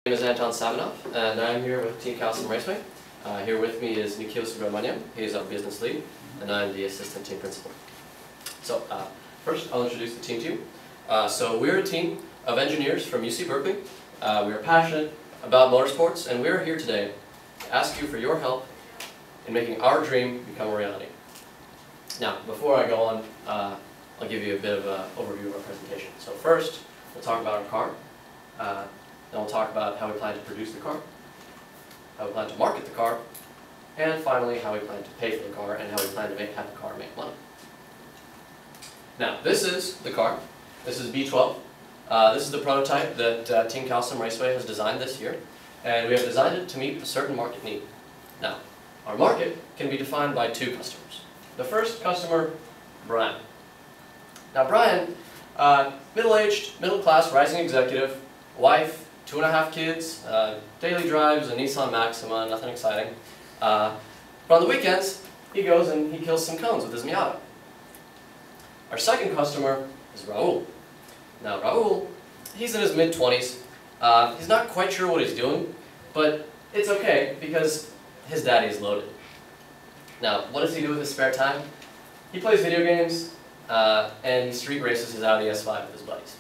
My name is Anton Savinov, and I'm here with Team Calcium Raceway. Here with me is Nikhil Subramaniam. He's our business lead, and I'm the assistant team principal. So first, I'll introduce the team to you. So we're a team of engineers from UC Berkeley. We are passionate about motorsports, and we're here today to ask you for your help in making our dream become a reality. Now, before I go on, I'll give you a bit of an overview of our presentation. So first, we'll talk about our car. Then we'll talk about how we plan to produce the car, how we plan to market the car, and finally how we plan to pay for the car and how we plan to have the car make money. Now, this is the car. This is B12. This is the prototype that Team Calcium Raceway has designed this year, and we have designed it to meet a certain market need. Now, our market can be defined by two customers. The first customer, Brian. Now, Brian, middle-aged, middle-class, rising executive, wife, 2.5 kids, daily drives a Nissan Maxima, nothing exciting. But on the weekends, he goes and he kills some cones with his Miata. Our second customer is Raul. Now Raul, he's in his mid-20s. He's not quite sure what he's doing, but it's okay because his daddy is loaded. Now, what does he do with his spare time? He plays video games and he street races his Audi S5 with his buddies.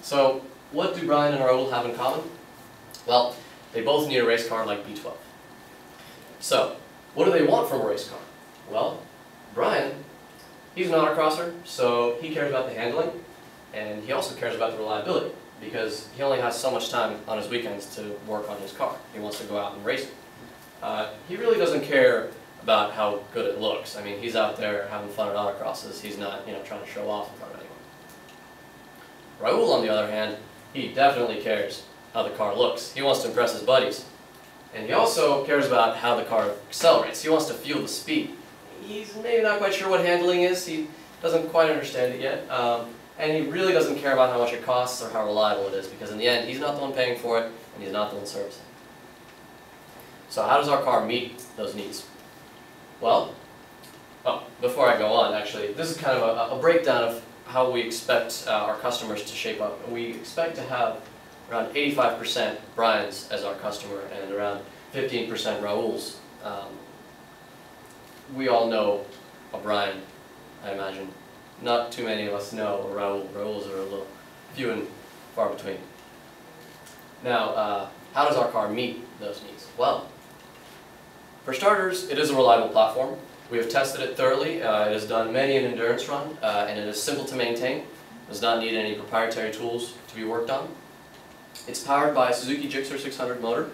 So, what do Brian and Raul have in common? Well, they both need a race car like B12. So, what do they want from a race car? Well, Brian, he's an autocrosser, so he cares about the handling, and he also cares about the reliability, because he only has so much time on his weekends to work on his car. He wants to go out and race it. He really doesn't care about how good it looks. I mean, he's out there having fun at autocrosses. He's not, trying to show off in front of anyone. Raul, on the other hand, he definitely cares how the car looks. He wants to impress his buddies. And he also cares about how the car accelerates. He wants to feel the speed. He's maybe not quite sure what handling is. He doesn't quite understand it yet. And he really doesn't care about how much it costs or how reliable it is, because in the end, he's not the one paying for it, and he's not the one servicing. So how does our car meet those needs? Well, before I go on, actually, this is kind of a breakdown of how we expect our customers to shape up. We expect to have around 85% Brian's as our customer and around 15% Raul's. We all know a Brian, I imagine. Not too many of us know a Raul. Raul's are a little few and far between. Now, how does our car meet those needs? Well, for starters, it is a reliable platform. We have tested it thoroughly. It has done many an endurance run, and it is simple to maintain. It does not need any proprietary tools to be worked on. It's powered by a Suzuki Gixxer 600 motor,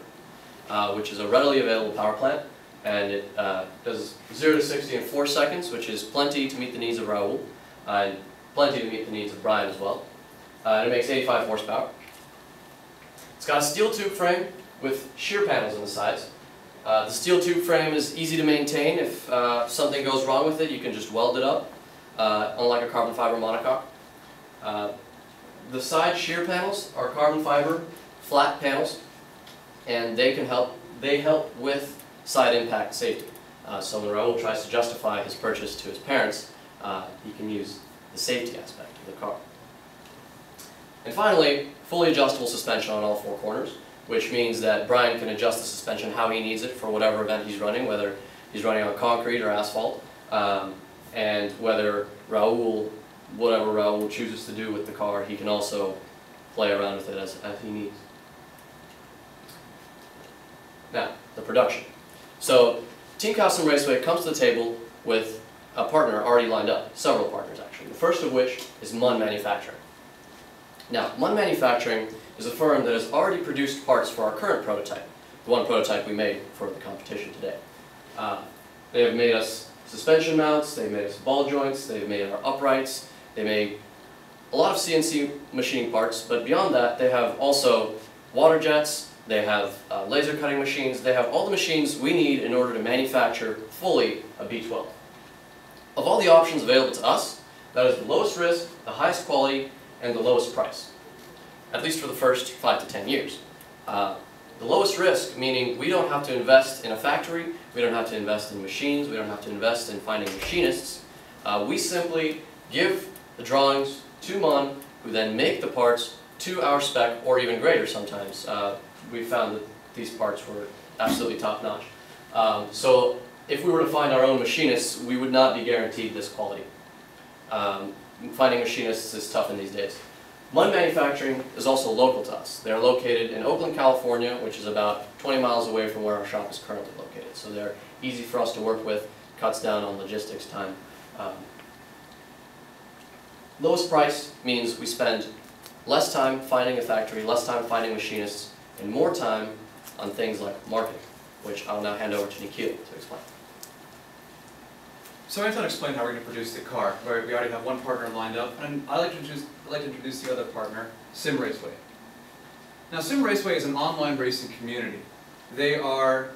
which is a readily available power plant, and it does 0 to 60 in 4 seconds, which is plenty to meet the needs of Raul, and plenty to meet the needs of Brian as well. And it makes 85 horsepower. It's got a steel tube frame with shear panels on the sides. The steel tube frame is easy to maintain. If something goes wrong with it, you can just weld it up, unlike a carbon fiber monocoque. The side shear panels are carbon fiber flat panels, and they help with side impact safety. So when Raul tries to justify his purchase to his parents, he can use the safety aspect of the car. And finally, fully adjustable suspension on all 4 corners, which means that Brian can adjust the suspension how he needs it for whatever event he's running, whether he's running on concrete or asphalt, and whether whatever Raul chooses to do with the car, he can also play around with it as he needs. Now, the production. So, Team Calcium Raceway comes to the table with a partner already lined up, several partners actually, the first of which is MUN Manufacturing. Now, MUN Manufacturing is a firm that has already produced parts for our current prototype, the one prototype we made for the competition today. They have made us suspension mounts, they've made us ball joints, they've made our uprights, they made a lot of CNC machining parts, but beyond that they have also water jets, they have laser cutting machines, they have all the machines we need in order to manufacture fully a B12. Of all the options available to us, that is the lowest risk, the highest quality, and the lowest price, at least for the first 5 to 10 years. The lowest risk, meaning we don't have to invest in a factory, we don't have to invest in machines, we don't have to invest in finding machinists. We simply give the drawings to MUN, who then make the parts to our spec, or even greater sometimes. we found that these parts were absolutely top-notch. So if we were to find our own machinists, we would not be guaranteed this quality. Finding machinists is tough in these days. MUN Manufacturing is also local to us. They're located in Oakland, California, which is about 20 miles away from where our shop is currently located. So they're easy for us to work with, cuts down on logistics time. Lowest price means we spend less time finding a factory, less time finding machinists, and more time on things like marketing, which I'll now hand over to Nikhil to explain. So I thought I'd explain how we're going to produce the car. We already have one partner lined up, and I'd like to introduce the other partner, Sim Raceway. Now, Sim Raceway is an online racing community. They are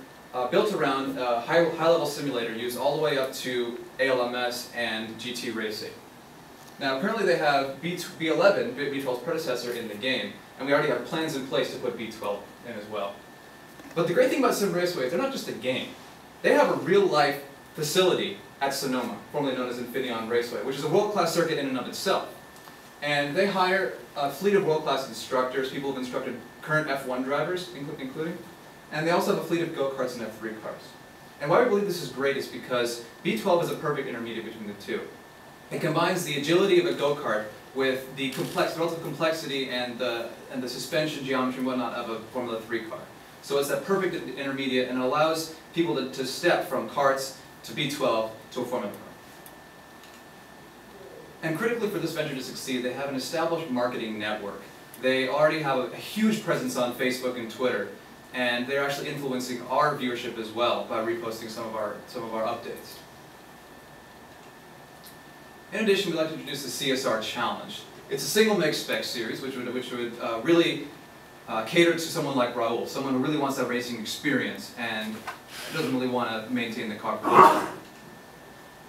built around a high-level simulator used all the way up to ALMS and GT racing. Now, currently they have B11, B12's predecessor, in the game, and we already have plans in place to put B12 in as well. But the great thing about Sim Raceway is they're not just a game. They have a real-life facility at Sonoma, formerly known as Infineon Raceway, which is a world-class circuit in and of itself. And they hire a fleet of world-class instructors, people who've instructed current F1 drivers, including, and they also have a fleet of go-karts and F3 cars. And why we believe this is great is because B12 is a perfect intermediate between the two. It combines the agility of a go-kart with the relative complexity and the suspension geometry and whatnot of a Formula 3 car. So it's that perfect intermediate, and it allows people to step from karts to B12 to a Formula car. And critically for this venture to succeed, they have an established marketing network. They already have a huge presence on Facebook and Twitter, and they're actually influencing our viewership as well by reposting some of our updates. In addition, we'd like to introduce the CSR Challenge. It's a single make spec series which would really cater to someone like Raul, someone who really wants that racing experience and doesn't really want to maintain the car production.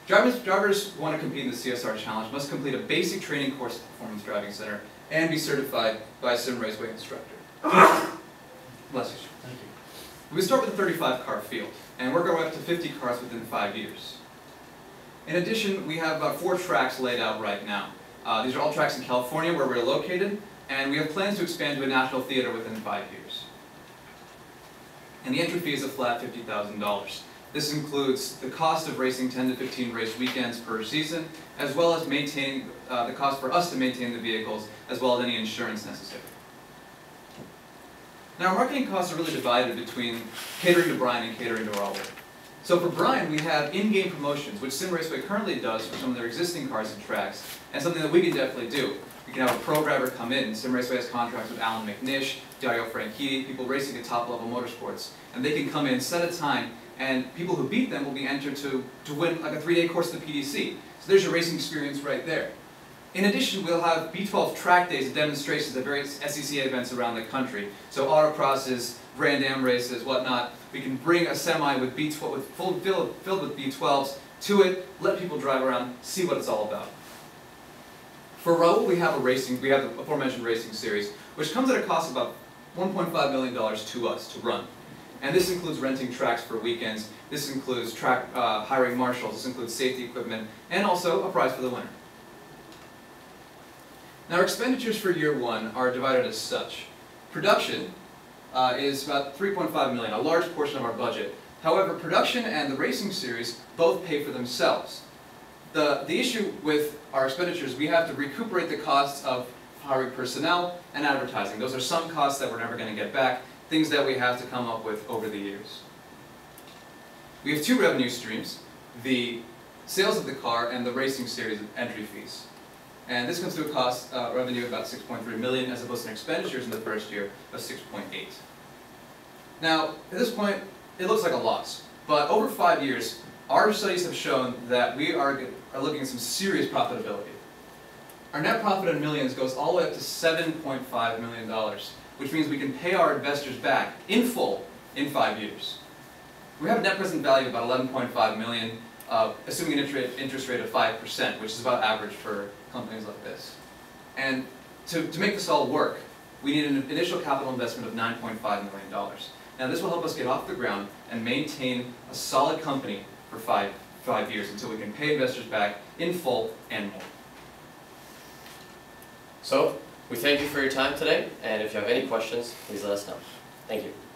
Drivers who want to compete in the CSR Challenge must complete a basic training course at the Performance Driving Center and be certified by a Sim Raceway instructor. Bless you. Thank you. We start with a 35-car field and work our way up to 50 cars within 5 years. In addition, we have about 4 tracks laid out right now. These are all tracks in California where we're located, and we have plans to expand to a national theater within 5 years. And the entry fee is a flat $50,000. This includes the cost of racing 10 to 15 race weekends per season, as well as maintaining the cost for us to maintain the vehicles, as well as any insurance necessary. Now, our marketing costs are really divided between catering to Brian and catering to Raul. So for Brian, we have in-game promotions, which Sim Raceway currently does for some of their existing cars and tracks, and something that we can definitely do. We can have a pro driver come in. Sim Raceway has contracts with Alan McNish, Dario Franchitti, people racing at top-level motorsports, and they can come in, set a time, and people who beat them will be entered to win like a 3-day course at the PDC. So there's your racing experience right there. In addition, we'll have B12 track days and demonstrations at various SCCA events around the country. So autocrosses, Grand Am races, whatnot. We can bring a semi with B12, filled with B12s to it, let people drive around, see what it's all about. For Raul, we have the aforementioned racing series, which comes at a cost of about $1.5 million to us to run. And this includes renting tracks for weekends, this includes hiring marshals, this includes safety equipment, and also a prize for the winner. Now, our expenditures for year 1 are divided as such. Production is about $3.5 million, a large portion of our budget. However, production and the racing series both pay for themselves. The issue with our expenditures, we have to recuperate the costs of hiring personnel and advertising. Those are some costs that we're never going to get back, things that we have to come up with over the years. We have 2 revenue streams, the sales of the car and the racing series entry fees. And this comes to a cost revenue of about $6.3 million as opposed to expenditures in the first year of $6.8. Now, at this point, it looks like a loss, but over 5 years, our studies have shown that we are looking at some serious profitability. Our net profit in millions goes all the way up to $7.5 million, which means we can pay our investors back in full in 5 years. We have a net present value of about $11.5 million, assuming an interest rate of 5%, which is about average for companies like this. And to make this all work, we need an initial capital investment of $9.5 million. Now, this will help us get off the ground and maintain a solid company for five years until we can pay investors back in full and more. So, we thank you for your time today, and if you have any questions, please let us know. Thank you.